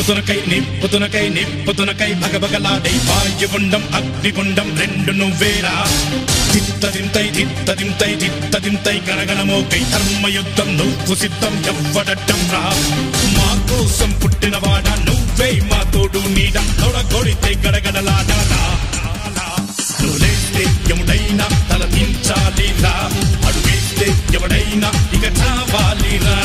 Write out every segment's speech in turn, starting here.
నిప్పుతునకై భగభగలాడే వాయుగుండం అగ్నిగుండం రెండు నువ్వేరా తిత్తదింతై గణగణమోకై ధర్మయుద్ధం నువ్వు సిద్ధం ఎవ్వడట్టం రా మా కోసం పుట్టినవాడా నువ్వే మా తోడు నీడ తొడగొడితే గడగడలాడా నువ్వు లేస్తే ఎవడైనా తల దించాలిరా అడుగేస్తే ఎవడైనా ఇక చావాలిరా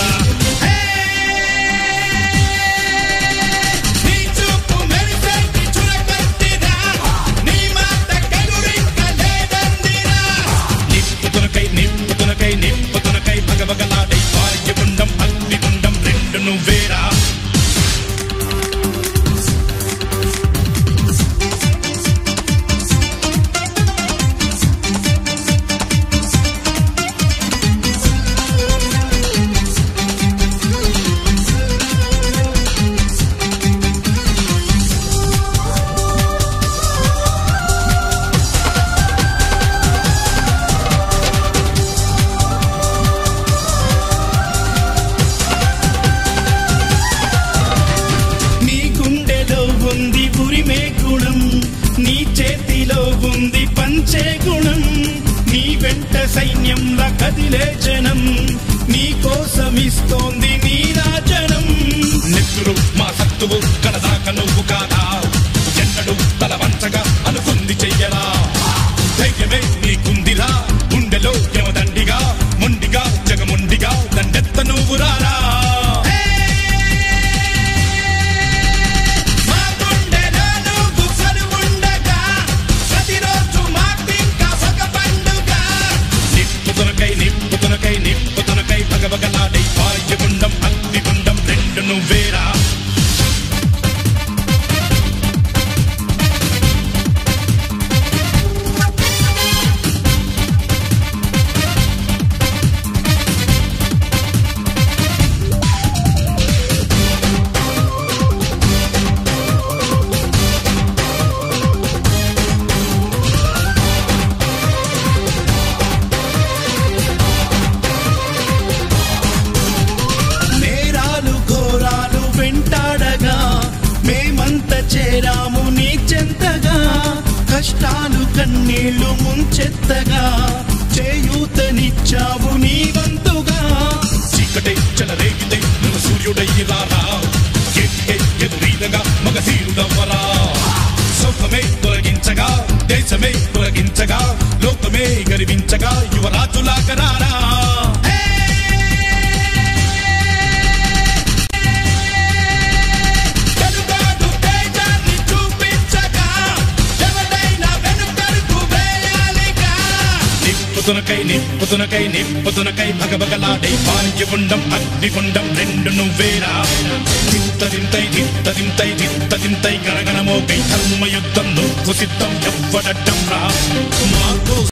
నిప్పుతునకై భగభగలాడే వాయుగుండం అగ్నిగుండం రెండు నువ్వేరా నీ చేతిలో ఉంది పంచే గుణం నీ వెంట సైన్యంలా కదిలే జనం నీ కోసమిస్తోంది నీ రాజనం నెత్తురు మా సత్తువు కడదాక నువ్వు కాదా ఎన్నడు తల వంచగా అనుకుంది చెయ్యరా ధైర్యమే నీకుందిరా గుండెలో యమదండిగా మొండిగా జగముండిగా దండెత్త నువ్వు రారా నిప్పుతునకై భగభగలాడే వాయుగుండం అగ్నిగుండం రెండు నువ్వేరా చేరాము నీ చెంతగా కష్టాలు కన్నీళ్లు ముంచెత్తగా చేయూతనిచ్చావు నీ వంతుగా చీకటే చెలరేగితే నువ్వు సూర్యుడయ్యి రారా ఎదురీదగా మగధీరుడవ్వరా సౌఖమే తొలగించగా దేశమే తొలగించగా లోకమే గర్వించగా యువరాజులాగా రారా నిప్పుతునకై భగభగలాడే వాయుగుండం అగ్నిగుండం రెండు నువ్వేరా తిత్తదింతై గణగణమోకై ధర్మయుద్ధం నువ్వు సిద్ధం ఎవ్వడట్టం రా